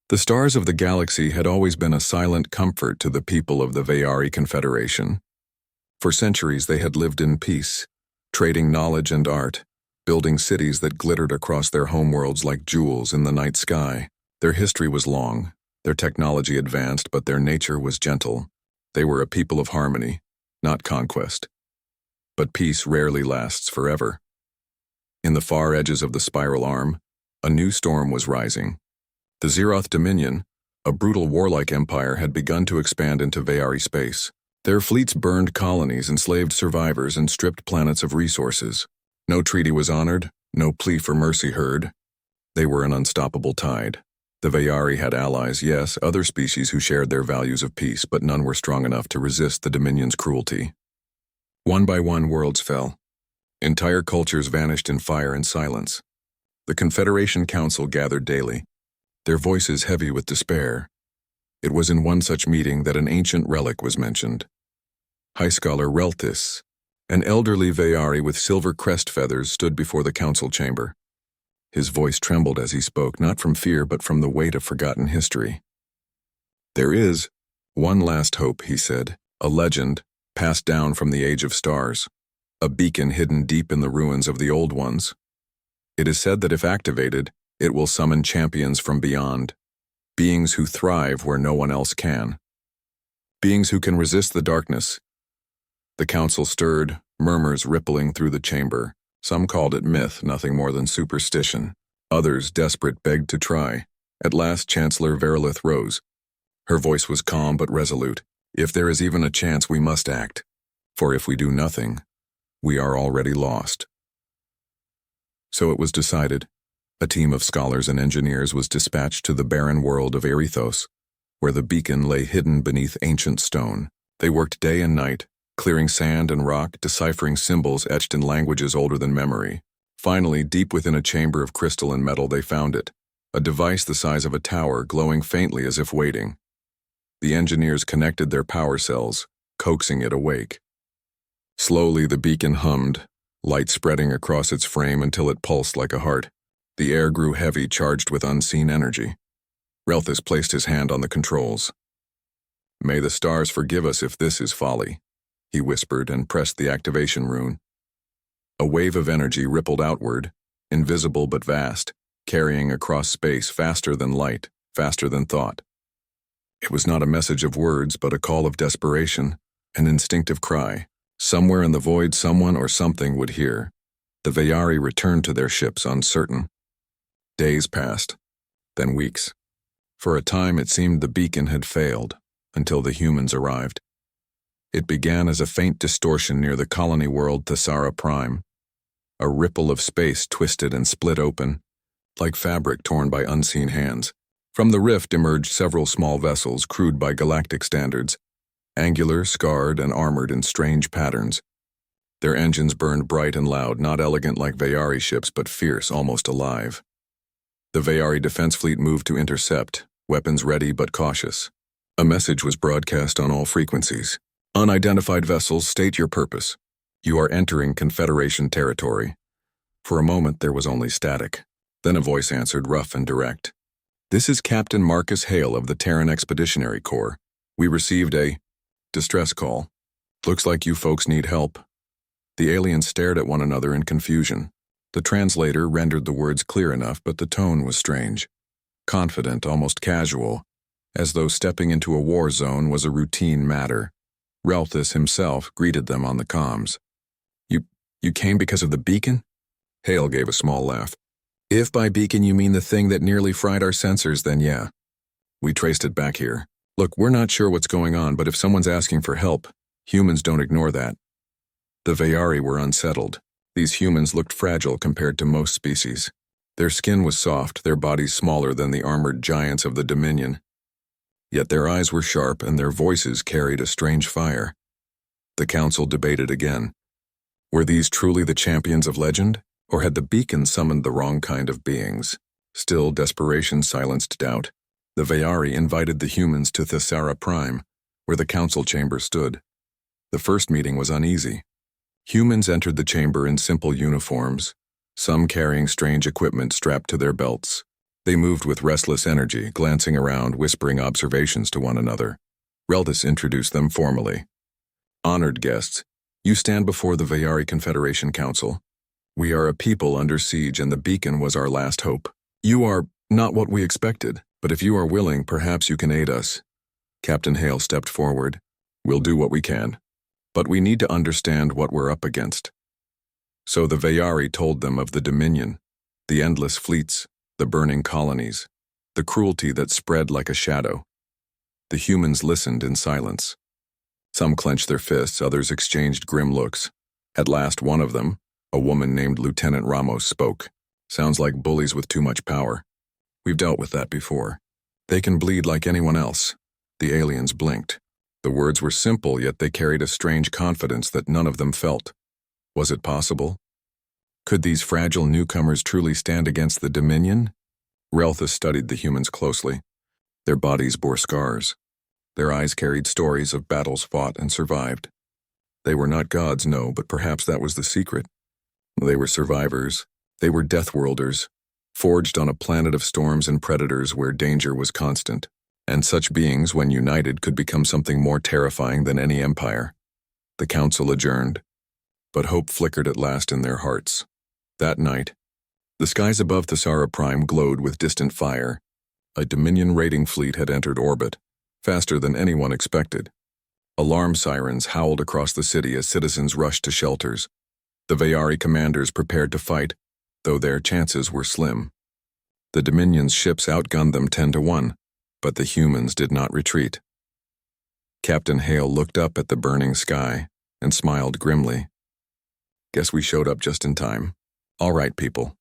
The stars of the galaxy had always been a silent comfort to the people of the Veyari Confederation. For centuries they had lived in peace, trading knowledge and art, building cities that glittered across their homeworlds like jewels in the night sky. Their history was long, their technology advanced, but their nature was gentle. They were a people of harmony, not conquest. But peace rarely lasts forever. In the far edges of the spiral arm, a new storm was rising. The Zeroth Dominion, a brutal warlike empire, had begun to expand into Veyari space. Their fleets burned colonies, enslaved survivors, and stripped planets of resources. No treaty was honored, no plea for mercy heard. They were an unstoppable tide. The Veyari had allies, yes, other species who shared their values of peace, but none were strong enough to resist the Dominion's cruelty. One by one, worlds fell. Entire cultures vanished in fire and silence. The Confederation Council gathered daily, their voices heavy with despair. It was in one such meeting that an ancient relic was mentioned. High Scholar Relthus, an elderly Veyari with silver crest feathers, stood before the council chamber. His voice trembled as he spoke, not from fear but from the weight of forgotten history. "There is one last hope," he said, "a legend passed down from the Age of Stars, a beacon hidden deep in the ruins of the Old Ones. It is said that if activated, it will summon champions from beyond, beings who thrive where no one else can, beings who can resist the darkness." The council stirred, murmurs rippling through the chamber. Some called it myth, nothing more than superstition. Others, desperate, begged to try. At last, Chancellor Verilith rose. Her voice was calm but resolute. "If there is even a chance, we must act. For if we do nothing, we are already lost." So it was decided. A team of scholars and engineers was dispatched to the barren world of Erithos, where the beacon lay hidden beneath ancient stone. They worked day and night, clearing sand and rock, deciphering symbols etched in languages older than memory. Finally, deep within a chamber of crystal and metal, they found it, a device the size of a tower, glowing faintly as if waiting. The engineers connected their power cells, coaxing it awake. Slowly the beacon hummed, light spreading across its frame until it pulsed like a heart. The air grew heavy, charged with unseen energy. Relthus placed his hand on the controls. "May the stars forgive us if this is folly," he whispered and pressed the activation rune. A wave of energy rippled outward, invisible but vast, carrying across space faster than light, faster than thought. It was not a message of words, but a call of desperation, an instinctive cry. Somewhere in the void, someone or something would hear. The Veyari returned to their ships, uncertain. Days passed, then weeks. For a time it seemed the beacon had failed, until the humans arrived. It began as a faint distortion near the colony world Thessara Prime. A ripple of space twisted and split open, like fabric torn by unseen hands. From the rift emerged several small vessels, crude by galactic standards, angular, scarred, and armored in strange patterns. Their engines burned bright and loud, not elegant like Veyari ships, but fierce, almost alive. The Veyari defense fleet moved to intercept, weapons ready but cautious. A message was broadcast on all frequencies. "Unidentified vessels, state your purpose. You are entering Confederation territory." For a moment there was only static. Then a voice answered, rough and direct. "This is Captain Marcus Hale of the Terran Expeditionary Corps. We received a distress call. Looks like you folks need help." The aliens stared at one another in confusion. The translator rendered the words clear enough, but the tone was strange. Confident, almost casual, as though stepping into a war zone was a routine matter. Relthus himself greeted them on the comms. You came because of the beacon?" Hale gave a small laugh. "If by beacon you mean the thing that nearly fried our sensors, then yeah. We traced it back here. Look, we're not sure what's going on, but if someone's asking for help, humans don't ignore that." The Veyari were unsettled. These humans looked fragile compared to most species. Their skin was soft, their bodies smaller than the armored giants of the Dominion. Yet their eyes were sharp and their voices carried a strange fire. The council debated again. Were these truly the champions of legend, or had the beacon summoned the wrong kind of beings? Still, desperation silenced doubt. The Veyari invited the humans to Thessara Prime, where the council chamber stood. The first meeting was uneasy. Humans entered the chamber in simple uniforms, some carrying strange equipment strapped to their belts. They moved with restless energy, glancing around, whispering observations to one another. Reltis introduced them formally. Honored guests, you stand before the Vayari Confederation Council. We are a people under siege, and the beacon was our last hope. You are not what we expected, but if you are willing, perhaps you can aid us. Captain Hale stepped forward. We'll do what we can. But we need to understand what we're up against. So the Vayari told them of the Dominion, the endless fleets, the burning colonies, the cruelty that spread like a shadow. The humans listened in silence. Some clenched their fists, others exchanged grim looks. At last, one of them, a woman named Lieutenant Ramos, spoke. Sounds like bullies with too much power. We've dealt with that before. They can bleed like anyone else. The aliens blinked. The words were simple, yet they carried a strange confidence that none of them felt. Was it possible? Could these fragile newcomers truly stand against the Dominion? Relthus studied the humans closely. Their bodies bore scars. Their eyes carried stories of battles fought and survived. They were not gods, no, but perhaps that was the secret. They were survivors. They were deathworlders, forged on a planet of storms and predators where danger was constant. And such beings, when united, could become something more terrifying than any empire. The council adjourned, but hope flickered at last in their hearts. That night, the skies above Thesara Prime glowed with distant fire. A Dominion raiding fleet had entered orbit, faster than anyone expected. Alarm sirens howled across the city as citizens rushed to shelters. The Vayari commanders prepared to fight, though their chances were slim. The Dominion's ships outgunned them 10-1, but the humans did not retreat. Captain Hale looked up at the burning sky and smiled grimly. Guess we showed up just in time. All right, people.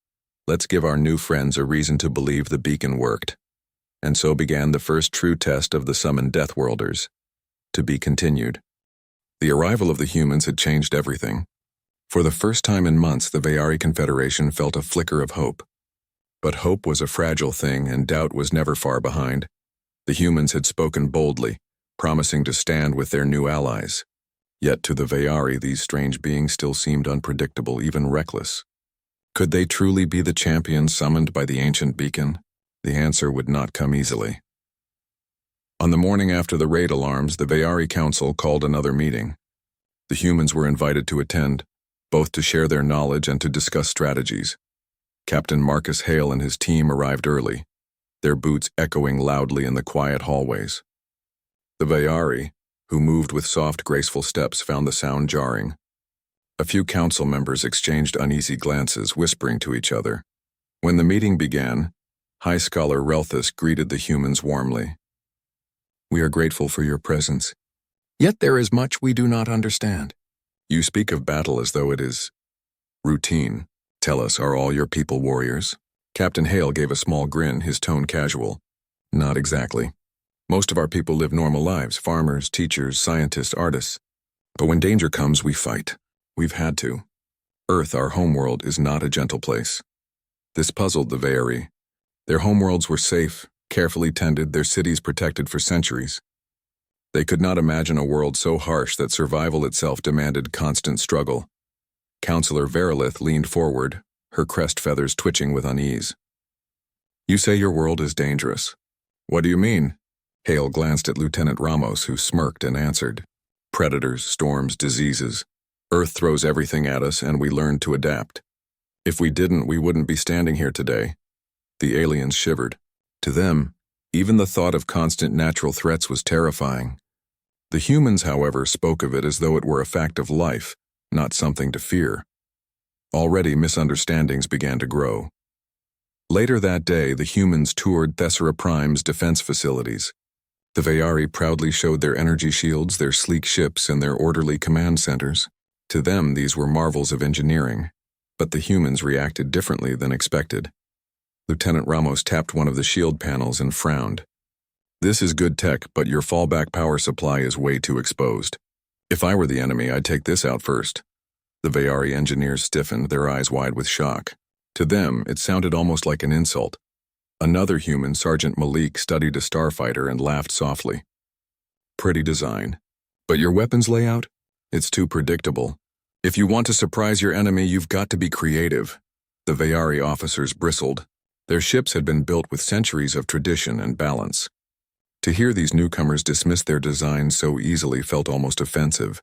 Let's give our new friends a reason to believe the beacon worked. And so began the first true test of the summoned Deathworlders. To be continued. The arrival of the humans had changed everything. For the first time in months, the Vayari Confederation felt a flicker of hope. But hope was a fragile thing, and doubt was never far behind. The humans had spoken boldly, promising to stand with their new allies. Yet to the Vayari, these strange beings still seemed unpredictable, even reckless. Could they truly be the champions summoned by the ancient beacon? The answer would not come easily. On the morning after the raid alarms, the Vayari Council called another meeting. The humans were invited to attend, both to share their knowledge and to discuss strategies. Captain Marcus Hale and his team arrived early, their boots echoing loudly in the quiet hallways. The Vayari, who moved with soft, graceful steps, found the sound jarring. A few council members exchanged uneasy glances, whispering to each other. When the meeting began, High Scholar Relthus greeted the humans warmly. We are grateful for your presence. Yet there is much we do not understand. You speak of battle as though it is routine. Tell us, are all your people warriors? Captain Hale gave a small grin, his tone casual. Not exactly. Most of our people live normal lives, farmers, teachers, scientists, artists. But when danger comes, we fight. We've had to. Earth, our homeworld, is not a gentle place. This puzzled the Vayari. Their homeworlds were safe, carefully tended, their cities protected for centuries. They could not imagine a world so harsh that survival itself demanded constant struggle. Counselor Verilith leaned forward, her crest feathers twitching with unease. You say your world is dangerous. What do you mean? Hale glanced at Lieutenant Ramos, who smirked and answered. Predators, storms, diseases. Earth throws everything at us, and we learn to adapt. If we didn't, we wouldn't be standing here today. The aliens shivered. To them, even the thought of constant natural threats was terrifying. The humans, however, spoke of it as though it were a fact of life, not something to fear. Already misunderstandings began to grow. Later that day, the humans toured Thesara Prime's defense facilities. The Vayari proudly showed their energy shields, their sleek ships, and their orderly command centers. To them, these were marvels of engineering, but the humans reacted differently than expected. Lieutenant Ramos tapped one of the shield panels and frowned. This is good tech, but your fallback power supply is way too exposed. If I were the enemy, I'd take this out first. The Vayari engineers stiffened, their eyes wide with shock. To them, it sounded almost like an insult. Another human, Sergeant Malik, studied a starfighter and laughed softly. Pretty design. But your weapons layout? It's too predictable. If you want to surprise your enemy, you've got to be creative. The Vayari officers bristled. Their ships had been built with centuries of tradition and balance. To hear these newcomers dismiss their designs so easily felt almost offensive,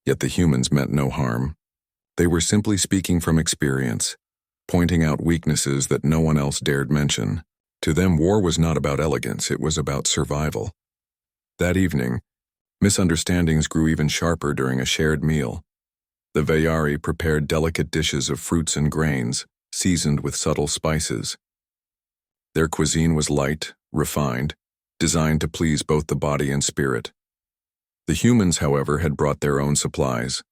yet the humans meant no harm. They were simply speaking from experience, pointing out weaknesses that no one else dared mention. To them, war was not about elegance, it was about survival. That evening, misunderstandings grew even sharper during a shared meal. The Veyari prepared delicate dishes of fruits and grains, seasoned with subtle spices. Their cuisine was light, refined, designed to please both the body and spirit. The humans, however, had brought their own supplies.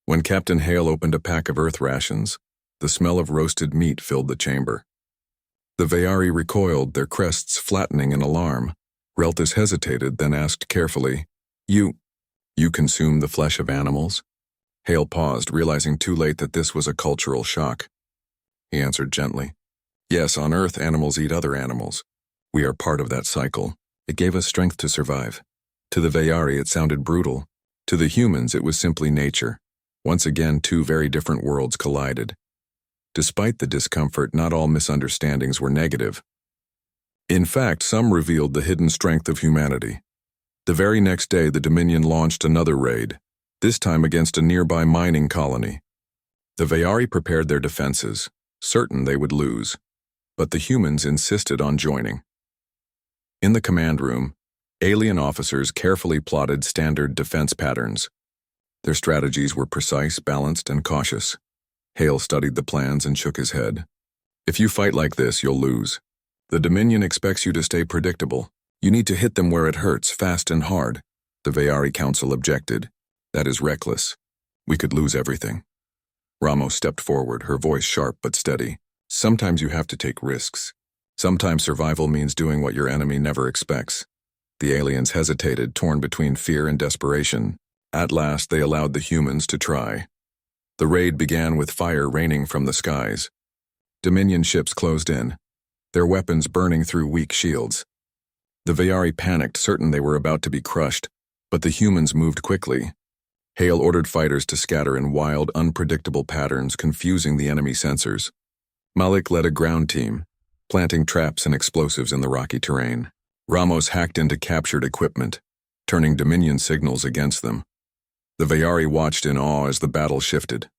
When Captain Hale opened a pack of earth rations, the smell of roasted meat filled the chamber. The Veyari recoiled, their crests flattening in alarm. Relthus hesitated, then asked carefully, You consume the flesh of animals?" Hale paused, realizing too late that this was a cultural shock. He answered gently, "Yes, on Earth animals eat other animals. We are part of that cycle. It gave us strength to survive. To the Veyari it sounded brutal. To the humans it was simply nature. Once again, two very different worlds collided. Despite the discomfort, not all misunderstandings were negative. In fact, some revealed the hidden strength of humanity. The very next day, the Dominion launched another raid, this time against a nearby mining colony. The Veyari prepared their defenses, certain they would lose, but the humans insisted on joining. In the command room, alien officers carefully plotted standard defense patterns. Their strategies were precise, balanced, and cautious. Hale studied the plans and shook his head. "If you fight like this, you'll lose. The Dominion expects you to stay predictable. You need to hit them where it hurts, fast and hard." The Veyari Council objected. "That is reckless. We could lose everything." Ramos stepped forward, her voice sharp but steady. "Sometimes you have to take risks. Sometimes survival means doing what your enemy never expects." The aliens hesitated, torn between fear and desperation. At last, they allowed the humans to try. The raid began with fire raining from the skies. Dominion ships closed in, their weapons burning through weak shields. The Veyari panicked, certain they were about to be crushed, but the humans moved quickly. Hale ordered fighters to scatter in wild, unpredictable patterns, confusing the enemy sensors. Malik led a ground team, planting traps and explosives in the rocky terrain. Ramos hacked into captured equipment, turning Dominion signals against them. The Veyari watched in awe as the battle shifted.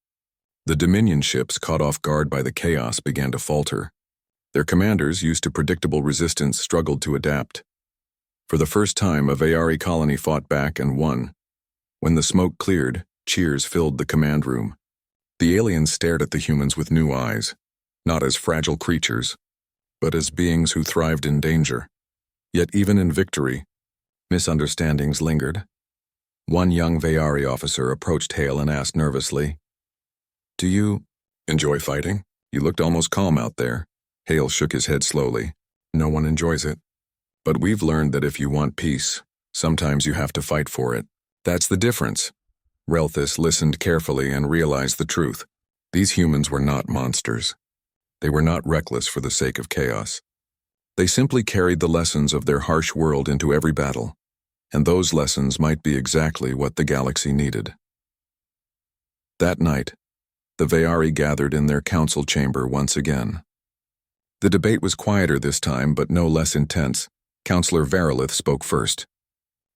The Dominion ships, caught off guard by the chaos, began to falter. Their commanders, used to predictable resistance, struggled to adapt. For the first time, a Veyari colony fought back and won. When the smoke cleared, cheers filled the command room. The aliens stared at the humans with new eyes, not as fragile creatures, but as beings who thrived in danger. Yet even in victory, misunderstandings lingered. One young Veyari officer approached Hale and asked nervously, "Do you enjoy fighting? You looked almost calm out there." Hale shook his head slowly. "No one enjoys it. But we've learned that if you want peace, sometimes you have to fight for it. That's the difference." Relthus listened carefully and realized the truth. These humans were not monsters. They were not reckless for the sake of chaos. They simply carried the lessons of their harsh world into every battle, and those lessons might be exactly what the galaxy needed. That night, the Veyari gathered in their council chamber once again. The debate was quieter this time, but no less intense. Councillor Varilith spoke first.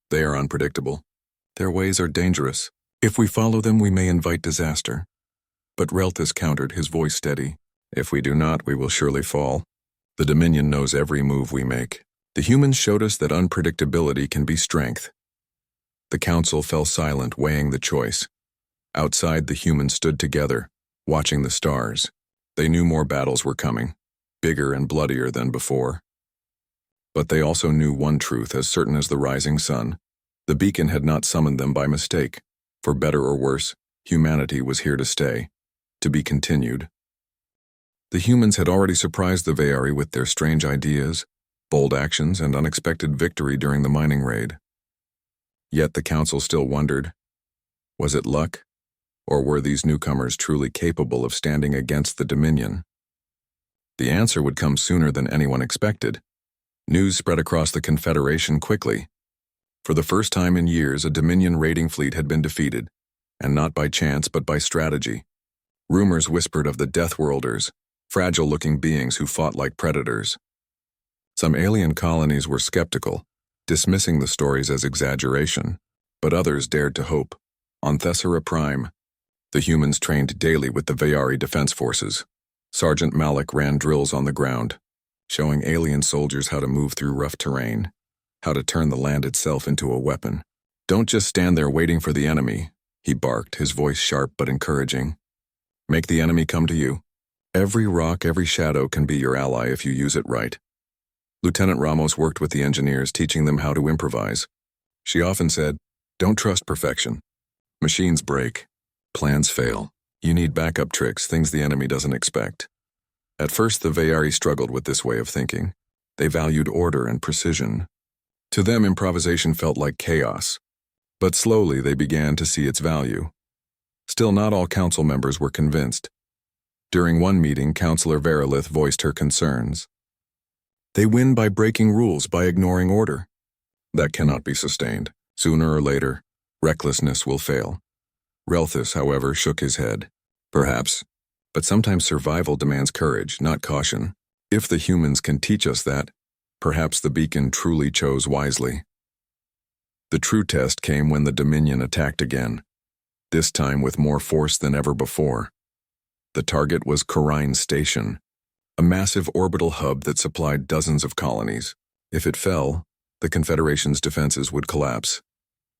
"They are unpredictable. Their ways are dangerous. If we follow them, we may invite disaster." But Relthus countered, his voice steady. "If we do not, we will surely fall. The Dominion knows every move we make. The humans showed us that unpredictability can be strength." The council fell silent, weighing the choice. Outside, the humans stood together, watching the stars. They knew more battles were coming, bigger and bloodier than before. But they also knew one truth as certain as the rising sun. The beacon had not summoned them by mistake. For better or worse, humanity was here to stay, to be continued. The humans had already surprised the Veyari with their strange ideas, bold actions, and unexpected victory during the mining raid. Yet the council still wondered, was it luck, or were these newcomers truly capable of standing against the Dominion? The answer would come sooner than anyone expected. News spread across the Confederation quickly. For the first time in years, a Dominion raiding fleet had been defeated, and not by chance but by strategy. Rumors whispered of the Deathworlders, fragile-looking beings who fought like predators. Some alien colonies were skeptical, dismissing the stories as exaggeration, but others dared to hope. On Thessera Prime, the humans trained daily with the Vayari Defense Forces. Sergeant Malik ran drills on the ground, showing alien soldiers how to move through rough terrain, how to turn the land itself into a weapon. "Don't just stand there waiting for the enemy," he barked, his voice sharp but encouraging. "Make the enemy come to you. Every rock, every shadow can be your ally if you use it right." Lieutenant Ramos worked with the engineers, teaching them how to improvise. She often said, "Don't trust perfection. Machines break. Plans fail. You need backup tricks, things the enemy doesn't expect." At first, the Vayari struggled with this way of thinking. They valued order and precision. To them, improvisation felt like chaos. But slowly, they began to see its value. Still, not all council members were convinced. During one meeting, Councillor Verilith voiced her concerns. "They win by breaking rules, by ignoring order. That cannot be sustained. Sooner or later, recklessness will fail." Relthus, however, shook his head. "Perhaps, but sometimes survival demands courage, not caution. If the humans can teach us that, perhaps the beacon truly chose wisely." The true test came when the Dominion attacked again, this time with more force than ever before. The target was Karine Station, a massive orbital hub that supplied dozens of colonies. If it fell, the Confederation's defenses would collapse.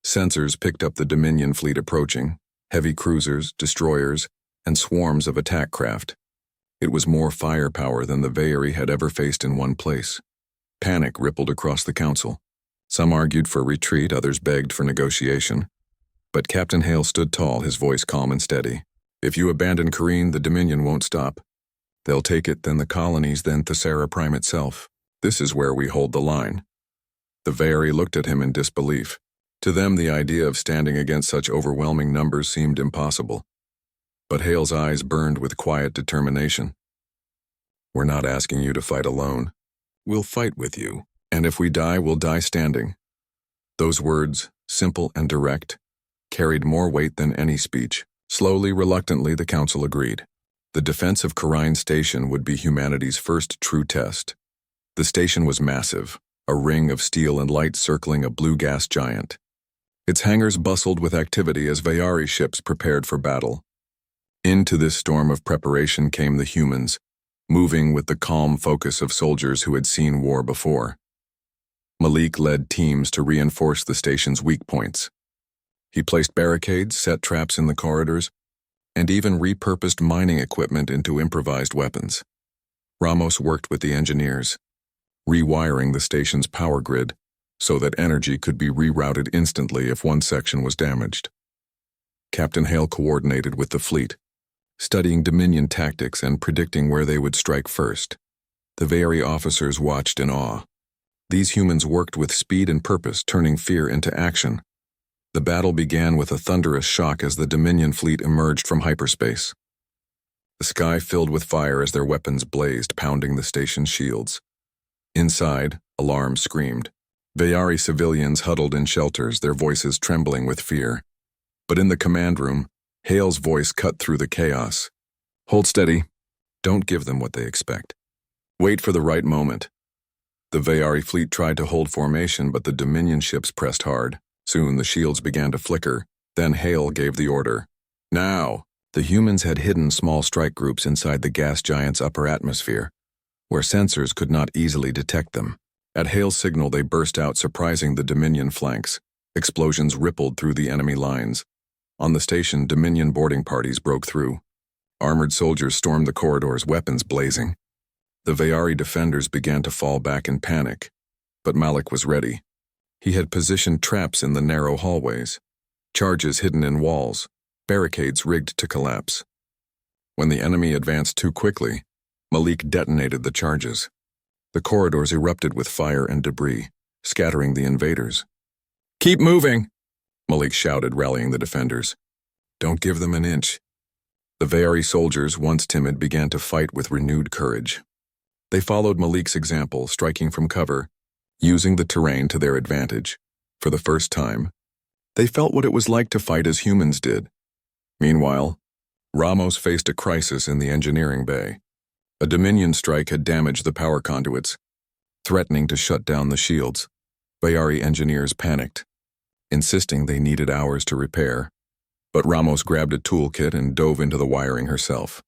Sensors picked up the Dominion fleet approaching, heavy cruisers, destroyers, and swarms of attack craft. It was more firepower than the Vayari had ever faced in one place. Panic rippled across the council. Some argued for retreat, others begged for negotiation. But Captain Hale stood tall, his voice calm and steady. "If you abandon Karine, the Dominion won't stop. They'll take it, then the colonies, then Thessera Prime itself. This is where we hold the line." The Vayari looked at him in disbelief. To them, the idea of standing against such overwhelming numbers seemed impossible. But Hale's eyes burned with quiet determination. "We're not asking you to fight alone. We'll fight with you, and if we die, we'll die standing." Those words, simple and direct, carried more weight than any speech. Slowly, reluctantly, the council agreed. The defense of Karine Station would be humanity's first true test. The station was massive, a ring of steel and light circling a blue gas giant. Its hangars bustled with activity as Vayari ships prepared for battle. Into this storm of preparation came the humans, moving with the calm focus of soldiers who had seen war before. Malik led teams to reinforce the station's weak points. He placed barricades, set traps in the corridors, and even repurposed mining equipment into improvised weapons. Ramos worked with the engineers, rewiring the station's power grid so that energy could be rerouted instantly if one section was damaged. Captain Hale coordinated with the fleet, studying Dominion tactics and predicting where they would strike first. The Vayari officers watched in awe. These humans worked with speed and purpose, turning fear into action. The battle began with a thunderous shock as the Dominion fleet emerged from hyperspace. The sky filled with fire as their weapons blazed, pounding the station's shields. Inside, alarms screamed. Vayari civilians huddled in shelters, their voices trembling with fear. But in the command room, Hale's voice cut through the chaos. "Hold steady. Don't give them what they expect. Wait for the right moment." The Vayari fleet tried to hold formation, but the Dominion ships pressed hard. Soon the shields began to flicker. Then Hale gave the order. "Now!" The humans had hidden small strike groups inside the gas giant's upper atmosphere, where sensors could not easily detect them. At Hale's signal, they burst out, surprising the Dominion flanks. Explosions rippled through the enemy lines. On the station, Dominion boarding parties broke through. Armored soldiers stormed the corridors, weapons blazing. The Vayari defenders began to fall back in panic, but Malik was ready. He had positioned traps in the narrow hallways, charges hidden in walls, barricades rigged to collapse. When the enemy advanced too quickly, Malik detonated the charges. The corridors erupted with fire and debris, scattering the invaders. "Keep moving!" Malik shouted, rallying the defenders. "Don't give them an inch." The Vayari soldiers, once timid, began to fight with renewed courage. They followed Malik's example, striking from cover, using the terrain to their advantage. For the first time, they felt what it was like to fight as humans did. Meanwhile, Ramos faced a crisis in the engineering bay. A Dominion strike had damaged the power conduits, threatening to shut down the shields. Bayari engineers panicked, insisting they needed hours to repair. But Ramos grabbed a toolkit and dove into the wiring herself.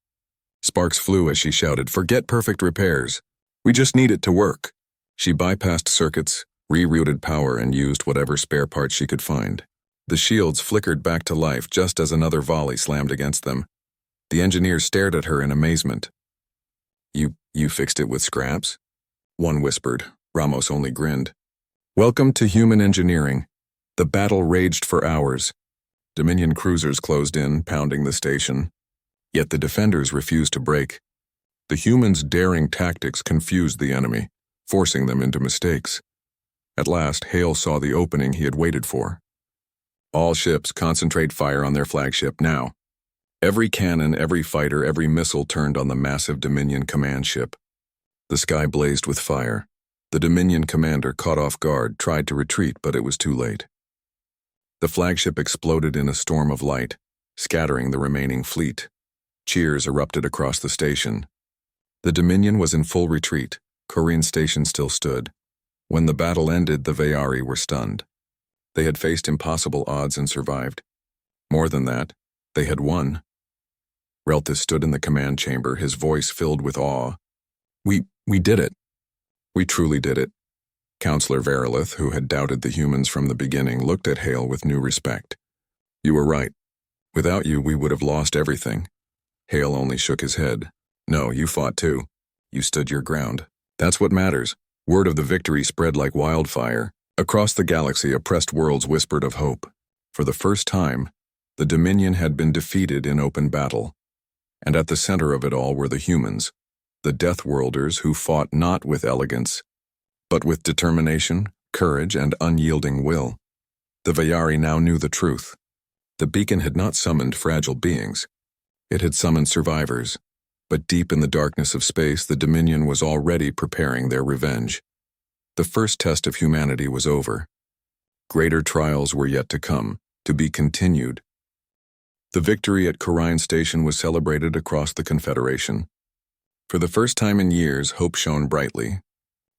Sparks flew as she shouted, "Forget perfect repairs. We just need it to work." She bypassed circuits, rerouted power, and used whatever spare parts she could find. The shields flickered back to life just as another volley slammed against them. The engineers stared at her in amazement. You fixed it with scraps?" one whispered. Ramos only grinned. "Welcome to human engineering." The battle raged for hours. Dominion cruisers closed in, pounding the station. Yet the defenders refused to break. The humans' daring tactics confused the enemy, forcing them into mistakes. At last, Hale saw the opening he had waited for. "All ships, concentrate fire on their flagship now." Every cannon, every fighter, every missile turned on the massive Dominion command ship. The sky blazed with fire. The Dominion commander, caught off guard, tried to retreat, but it was too late. The flagship exploded in a storm of light, scattering the remaining fleet. Cheers erupted across the station. The Dominion was in full retreat. Korean station still stood. When the battle ended, the Vayari were stunned. They had faced impossible odds and survived. More than that, they had won. Relthus stood in the command chamber, his voice filled with awe. We did it. We truly did it." Counselor Verilith, who had doubted the humans from the beginning, looked at Hale with new respect. "You were right. Without you, we would have lost everything." Hale only shook his head. "No, you fought too. You stood your ground. That's what matters." Word of the victory spread like wildfire. Across the galaxy, oppressed worlds whispered of hope. For the first time, the Dominion had been defeated in open battle. And at the center of it all were the humans, the Deathworlders who fought not with elegance, but with determination, courage, and unyielding will. The Vayari now knew the truth. The beacon had not summoned fragile beings. It had summoned survivors. But deep in the darkness of space, the Dominion was already preparing their revenge. The first test of humanity was over. Greater trials were yet to come, to be continued. The victory at Korine Station was celebrated across the Confederation. For the first time in years, hope shone brightly.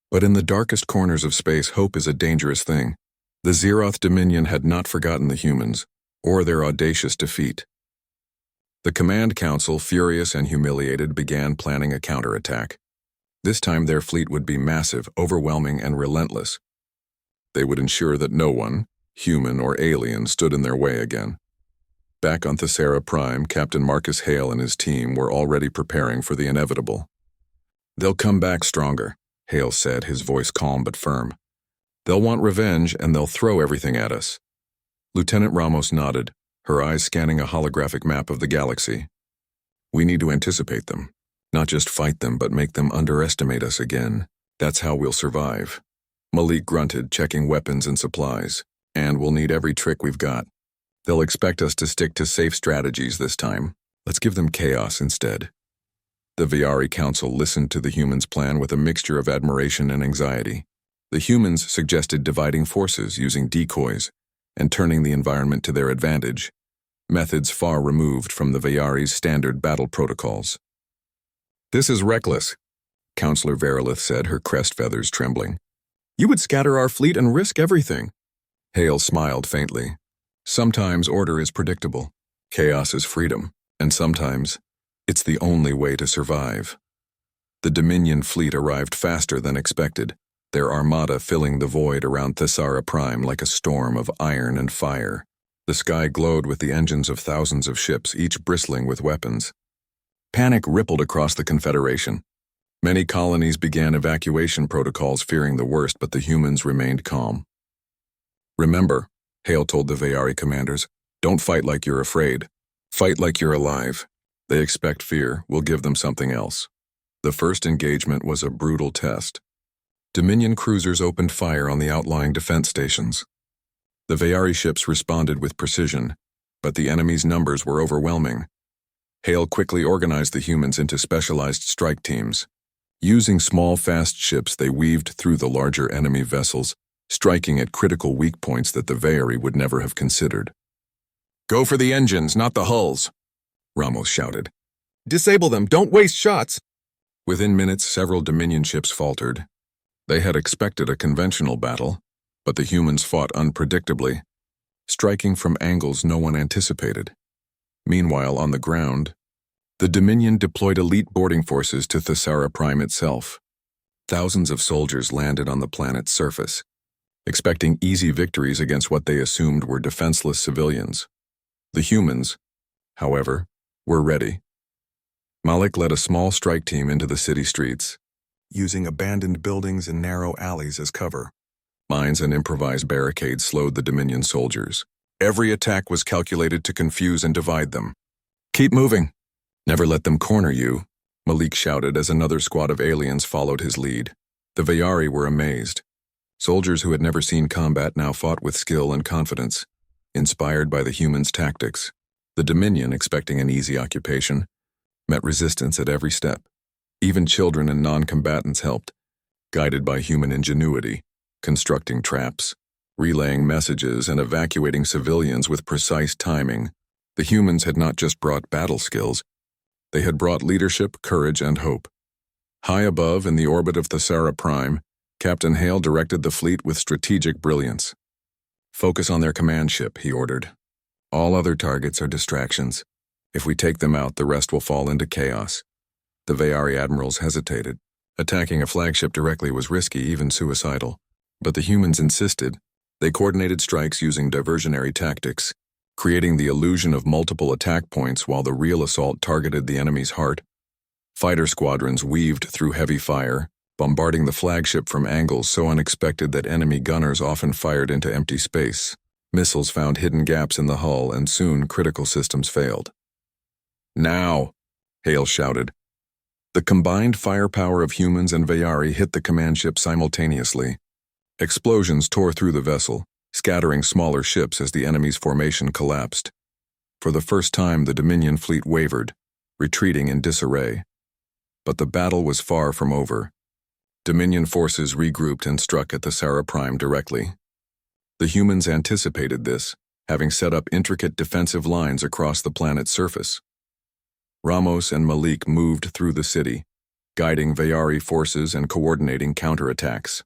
But in the darkest corners of space, hope is a dangerous thing. The Zeroth Dominion had not forgotten the humans, or their audacious defeat. The Command Council, furious and humiliated, began planning a counterattack. This time their fleet would be massive, overwhelming, and relentless. They would ensure that no one, human or alien, stood in their way again. Back on Thesera Prime, Captain Marcus Hale and his team were already preparing for the inevitable. "They'll come back stronger," Hale said, his voice calm but firm. "They'll want revenge, and they'll throw everything at us." Lieutenant Ramos nodded, her eyes scanning a holographic map of the galaxy. "We need to anticipate them. Not just fight them, but make them underestimate us again. That's how we'll survive." Malik grunted, checking weapons and supplies. "And we'll need every trick we've got. They'll expect us to stick to safe strategies this time. Let's give them chaos instead." The Vayari Council listened to the humans' plan with a mixture of admiration and anxiety. The humans suggested dividing forces, using decoys, and turning the environment to their advantage, methods far removed from the Vayari's standard battle protocols. "This is reckless," Counselor Verilith said, her crest feathers trembling. "You would scatter our fleet and risk everything." Hale smiled faintly. "Sometimes order is predictable. Chaos is freedom. And sometimes, it's the only way to survive." The Dominion fleet arrived faster than expected, their armada filling the void around Thesera Prime like a storm of iron and fire. The sky glowed with the engines of thousands of ships, each bristling with weapons. Panic rippled across the Confederation. Many colonies began evacuation protocols, fearing the worst, but the humans remained calm. "Remember," Hale told the Vayari commanders, "don't fight like you're afraid. Fight like you're alive. They expect fear. We'll give them something else." The first engagement was a brutal test. Dominion cruisers opened fire on the outlying defense stations. The Vayari ships responded with precision, but the enemy's numbers were overwhelming. Hale quickly organized the humans into specialized strike teams. Using small, fast ships, they weaved through the larger enemy vessels, striking at critical weak points that the Vayari would never have considered. "Go for the engines, not the hulls," Ramos shouted. "Disable them, don't waste shots." Within minutes, several Dominion ships faltered. They had expected a conventional battle, but the humans fought unpredictably, striking from angles no one anticipated. Meanwhile, on the ground, the Dominion deployed elite boarding forces to Thesara Prime itself. Thousands of soldiers landed on the planet's surface, expecting easy victories against what they assumed were defenseless civilians. The humans, however, were ready. Malik led a small strike team into the city streets, using abandoned buildings and narrow alleys as cover. Mines and improvised barricades slowed the Dominion soldiers. Every attack was calculated to confuse and divide them. "Keep moving. Never let them corner you," Malik shouted as another squad of aliens followed his lead. The Vayari were amazed. Soldiers who had never seen combat now fought with skill and confidence, inspired by the humans' tactics. The Dominion, expecting an easy occupation, met resistance at every step. Even children and non-combatants helped, guided by human ingenuity, constructing traps, relaying messages, and evacuating civilians with precise timing. The humans had not just brought battle skills, they had brought leadership, courage, and hope. High above, in the orbit of Thesara Prime, Captain Hale directed the fleet with strategic brilliance. "Focus on their command ship," he ordered. "All other targets are distractions. If we take them out, the rest will fall into chaos." The Vayari admirals hesitated. Attacking a flagship directly was risky, even suicidal. But the humans insisted. They coordinated strikes using diversionary tactics, creating the illusion of multiple attack points while the real assault targeted the enemy's heart. Fighter squadrons weaved through heavy fire, bombarding the flagship from angles so unexpected that enemy gunners often fired into empty space. Missiles found hidden gaps in the hull, and soon critical systems failed. "Now!" Hale shouted. The combined firepower of humans and Vayari hit the command ship simultaneously. Explosions tore through the vessel, scattering smaller ships as the enemy's formation collapsed. For the first time, the Dominion fleet wavered, retreating in disarray. But the battle was far from over. Dominion forces regrouped and struck at Thesara Prime directly. The humans anticipated this, having set up intricate defensive lines across the planet's surface. Ramos and Malik moved through the city, guiding Vayari forces and coordinating counterattacks.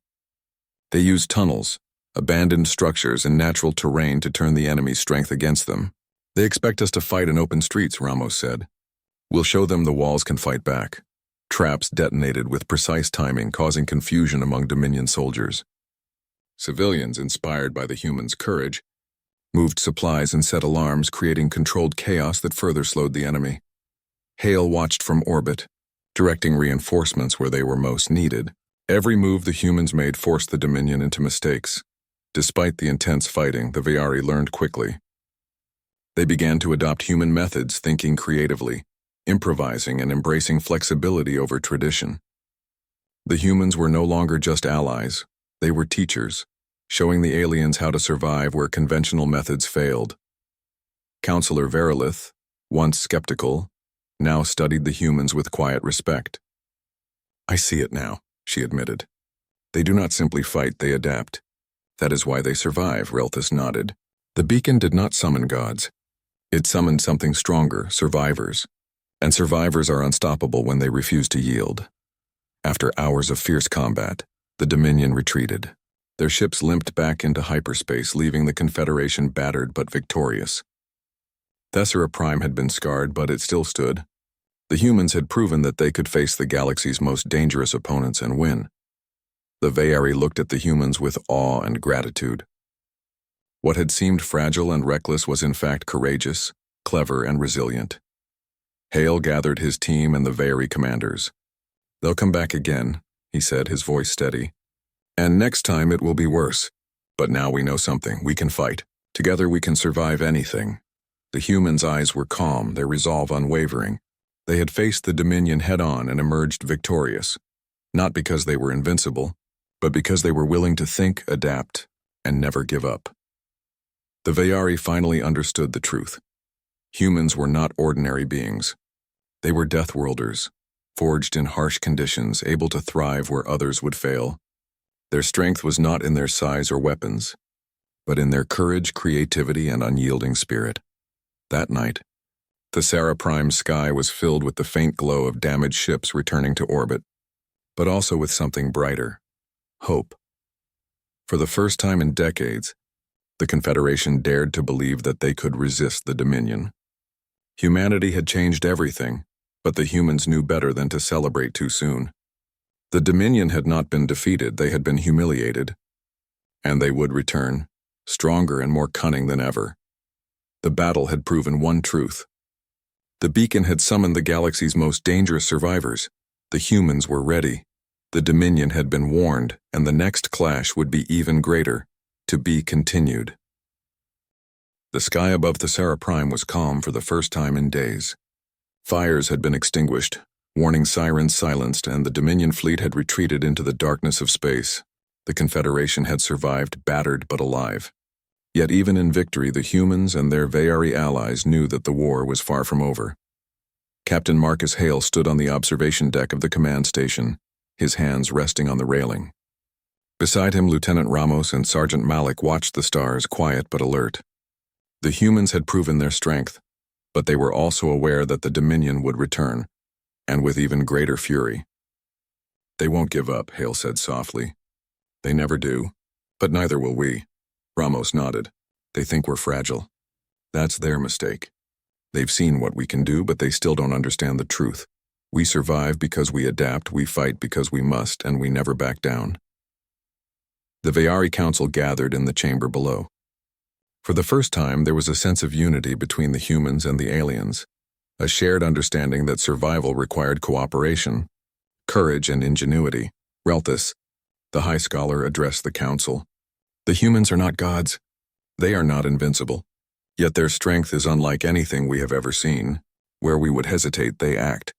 They used tunnels, abandoned structures, and natural terrain to turn the enemy's strength against them. "They expect us to fight in open streets," Ramos said. "We'll show them the walls can fight back." Traps detonated with precise timing, causing confusion among Dominion soldiers. Civilians, inspired by the humans' courage, moved supplies and set alarms, creating controlled chaos that further slowed the enemy. Hale watched from orbit, directing reinforcements where they were most needed. Every move the humans made forced the Dominion into mistakes. Despite the intense fighting, the Vayari learned quickly. They began to adopt human methods, thinking creatively, improvising, and embracing flexibility over tradition. The humans were no longer just allies, they were teachers, showing the aliens how to survive where conventional methods failed. Counselor Verilith, once skeptical, now studied the humans with quiet respect. "I see it now," she admitted. "They do not simply fight, they adapt. That is why they survive," Relthus nodded. The beacon did not summon gods. It summoned something stronger, survivors. And survivors are unstoppable when they refuse to yield. After hours of fierce combat, the Dominion retreated. Their ships limped back into hyperspace, leaving the Confederation battered but victorious. Thesara Prime had been scarred, but it still stood. The humans had proven that they could face the galaxy's most dangerous opponents and win. The Vayari looked at the humans with awe and gratitude. What had seemed fragile and reckless was in fact courageous, clever, and resilient. Hale gathered his team and the Vayari commanders. "They'll come back again," he said, his voice steady. "And next time it will be worse. But now we know something. We can fight. Together we can survive anything." The humans' eyes were calm, their resolve unwavering. They had faced the Dominion head-on and emerged victorious, not because they were invincible, but because they were willing to think, adapt, and never give up. The Vayari finally understood the truth. Humans were not ordinary beings. They were death-worlders, forged in harsh conditions, able to thrive where others would fail. Their strength was not in their size or weapons, but in their courage, creativity, and unyielding spirit. That night, The Sarah Prime's sky was filled with the faint glow of damaged ships returning to orbit, but also with something brighter: hope. For the first time in decades, the Confederation dared to believe that they could resist the Dominion. Humanity had changed everything, but the humans knew better than to celebrate too soon. The Dominion had not been defeated, they had been humiliated. And they would return, stronger and more cunning than ever. The battle had proven one truth. The beacon had summoned the galaxy's most dangerous survivors. The humans were ready. The Dominion had been warned, and the next clash would be even greater, to be continued. The sky above the Sarah Prime was calm for the first time in days. Fires had been extinguished, warning sirens silenced, and the Dominion fleet had retreated into the darkness of space. The Confederation had survived, battered but alive. Yet even in victory, the humans and their Vayari allies knew that the war was far from over. Captain Marcus Hale stood on the observation deck of the command station, his hands resting on the railing. Beside him, Lieutenant Ramos and Sergeant Malik watched the stars, quiet but alert. The humans had proven their strength, but they were also aware that the Dominion would return, and with even greater fury. "They won't give up," Hale said softly. "They never do, but neither will we." Ramos nodded. "They think we're fragile. That's their mistake. They've seen what we can do, but they still don't understand the truth. We survive because we adapt, we fight because we must, and we never back down." The Vayari Council gathered in the chamber below. For the first time, there was a sense of unity between the humans and the aliens, a shared understanding that survival required cooperation, courage, and ingenuity. "Relthus," the High Scholar addressed the council. "The humans are not gods. They are not invincible. Yet their strength is unlike anything we have ever seen. Where we would hesitate, they act.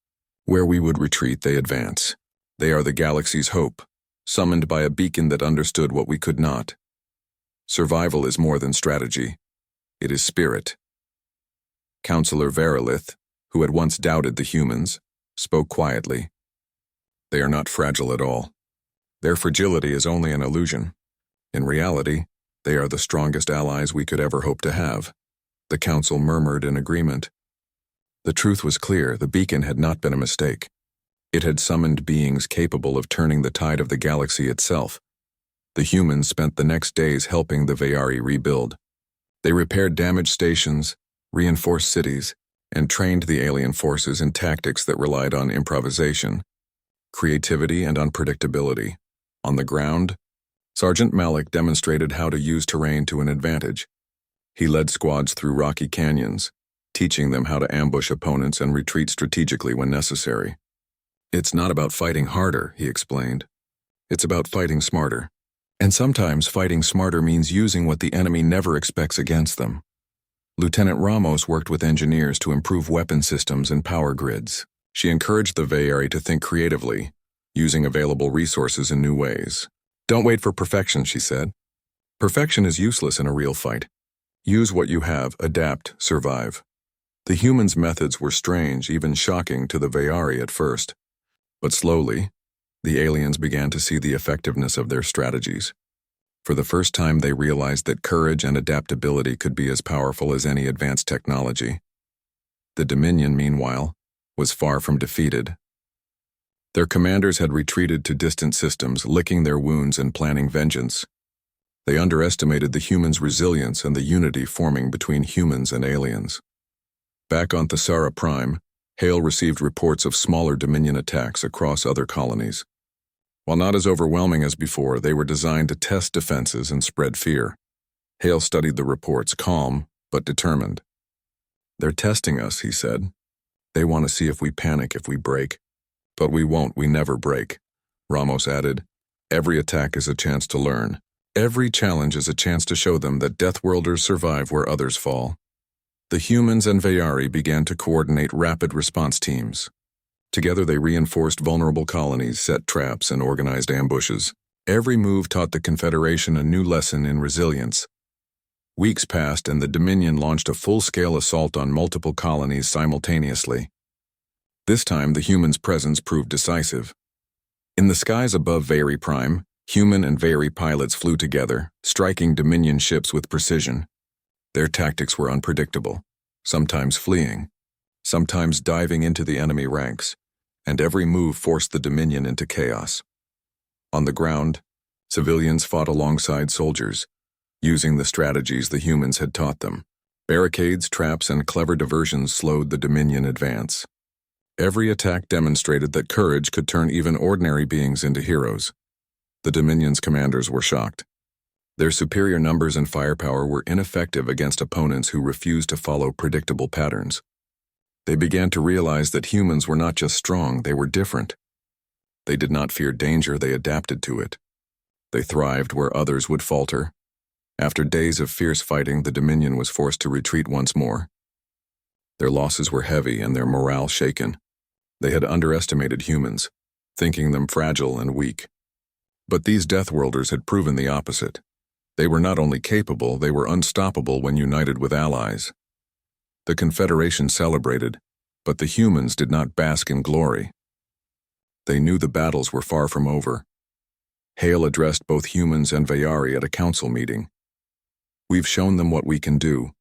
Where we would retreat, they advance. They are the galaxy's hope, summoned by a beacon that understood what we could not. Survival is more than strategy. It is spirit." Counselor Verilith, who had once doubted the humans, spoke quietly. "They are not fragile at all. Their fragility is only an illusion. In reality, they are the strongest allies we could ever hope to have." The council murmured in agreement. The truth was clear: the beacon had not been a mistake. It had summoned beings capable of turning the tide of the galaxy itself. The humans spent the next days helping the Vayari rebuild. They repaired damaged stations, reinforced cities, and trained the alien forces in tactics that relied on improvisation, creativity, and unpredictability. On the ground, Sergeant Malik demonstrated how to use terrain to an advantage. He led squads through rocky canyons, teaching them how to ambush opponents and retreat strategically when necessary. "It's not about fighting harder," he explained. "It's about fighting smarter. And sometimes fighting smarter means using what the enemy never expects against them." Lieutenant Ramos worked with engineers to improve weapon systems and power grids. She encouraged the Vayari to think creatively, using available resources in new ways. "Don't wait for perfection," she said. "Perfection is useless in a real fight. Use what you have, adapt, survive." The humans' methods were strange, even shocking to the Vayari at first. But slowly, the aliens began to see the effectiveness of their strategies. For the first time, they realized that courage and adaptability could be as powerful as any advanced technology. The Dominion, meanwhile, was far from defeated. Their commanders had retreated to distant systems, licking their wounds and planning vengeance. They underestimated the humans' resilience and the unity forming between humans and aliens. Back on Thesara Prime, Hale received reports of smaller Dominion attacks across other colonies. While not as overwhelming as before, they were designed to test defenses and spread fear. Hale studied the reports, calm but determined. "They're testing us," he said. "They want to see if we panic, if we break. But we won't, we never break." Ramos added, "Every attack is a chance to learn. Every challenge is a chance to show them that Deathworlders survive where others fall." The humans and Vayari began to coordinate rapid response teams. Together they reinforced vulnerable colonies, set traps, and organized ambushes. Every move taught the Confederation a new lesson in resilience. Weeks passed and the Dominion launched a full-scale assault on multiple colonies simultaneously. This time the humans' presence proved decisive. In the skies above Vayari Prime, human and Vayari pilots flew together, striking Dominion ships with precision. Their tactics were unpredictable, sometimes fleeing, sometimes diving into the enemy ranks, and every move forced the Dominion into chaos. On the ground, civilians fought alongside soldiers, using the strategies the humans had taught them. Barricades, traps, and clever diversions slowed the Dominion advance. Every attack demonstrated that courage could turn even ordinary beings into heroes. The Dominion's commanders were shocked. Their superior numbers and firepower were ineffective against opponents who refused to follow predictable patterns. They began to realize that humans were not just strong, they were different. They did not fear danger, they adapted to it. They thrived where others would falter. After days of fierce fighting, the Dominion was forced to retreat once more. Their losses were heavy and their morale shaken. They had underestimated humans, thinking them fragile and weak. But these Deathworlders had proven the opposite. They were not only capable, they were unstoppable when united with allies. The Confederation celebrated, but the humans did not bask in glory. They knew the battles were far from over. Hale addressed both humans and Vayari at a council meeting. "We've shown them what we can do.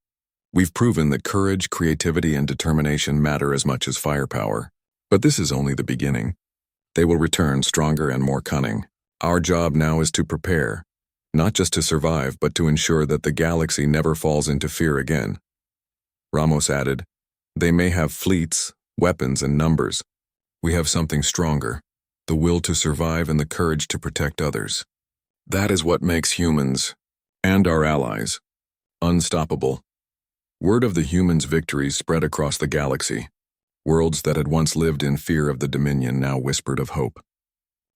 We've proven that courage, creativity, and determination matter as much as firepower. But this is only the beginning. They will return stronger and more cunning. Our job now is to prepare, not just to survive, but to ensure that the galaxy never falls into fear again." Ramos added, "They may have fleets, weapons, and numbers. We have something stronger, the will to survive and the courage to protect others. That is what makes humans, and our allies, unstoppable." Word of the humans' victories spread across the galaxy. Worlds that had once lived in fear of the Dominion now whispered of hope.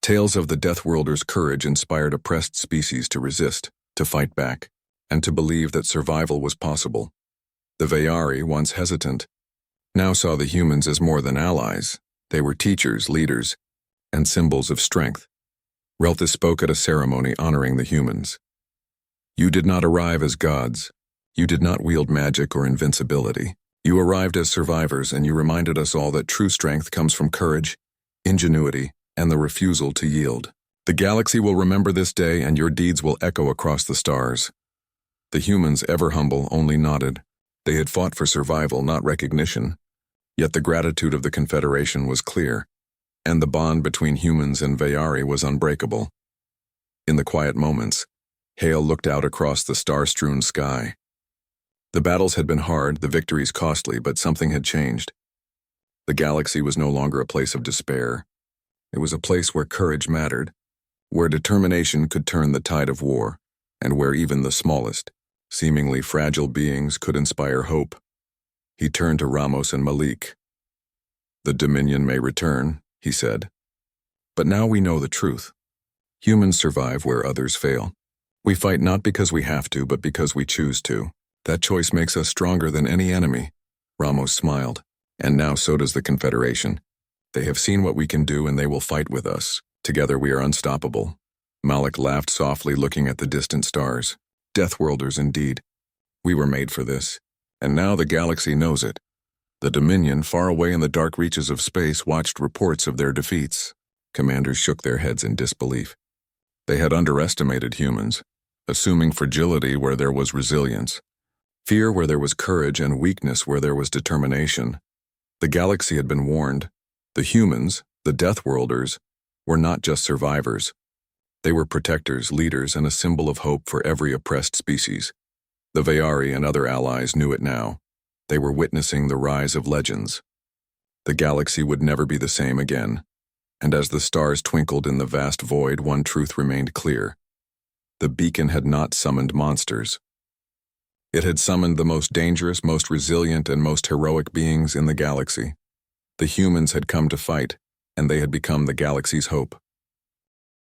Tales of the Deathworlders' courage inspired oppressed species to resist, to fight back, and to believe that survival was possible. The Vayari, once hesitant, now saw the humans as more than allies. They were teachers, leaders, and symbols of strength. Relthus spoke at a ceremony honoring the humans. "You did not arrive as gods. You did not wield magic or invincibility. You arrived as survivors, and you reminded us all that true strength comes from courage, ingenuity, and the refusal to yield. The galaxy will remember this day, and your deeds will echo across the stars." The humans, ever humble, only nodded. They had fought for survival, not recognition. Yet the gratitude of the Confederation was clear, and the bond between humans and Vayari was unbreakable. In the quiet moments, Hale looked out across the star-strewn sky. The battles had been hard, the victories costly, but something had changed. The galaxy was no longer a place of despair. It was a place where courage mattered, where determination could turn the tide of war, and where even the smallest, seemingly fragile beings could inspire hope. He turned to Ramos and Malik. "The Dominion may return," he said. "But now we know the truth. Humans survive where others fail. We fight not because we have to, but because we choose to. That choice makes us stronger than any enemy." Ramos smiled. "And now so does the Confederation. They have seen what we can do and they will fight with us. Together we are unstoppable." Malik laughed softly, looking at the distant stars. "Deathworlders indeed. We were made for this. And now the galaxy knows it." The Dominion, far away in the dark reaches of space, watched reports of their defeats. Commanders shook their heads in disbelief. They had underestimated humans, assuming fragility where there was resilience, fear where there was courage, and weakness where there was determination. The galaxy had been warned. The humans, the Deathworlders, were not just survivors. They were protectors, leaders, and a symbol of hope for every oppressed species. The Vayari and other allies knew it now. They were witnessing the rise of legends. The galaxy would never be the same again. And as the stars twinkled in the vast void, one truth remained clear. The beacon had not summoned monsters. It had summoned the most dangerous, most resilient, and most heroic beings in the galaxy. The humans had come to fight, and they had become the galaxy's hope.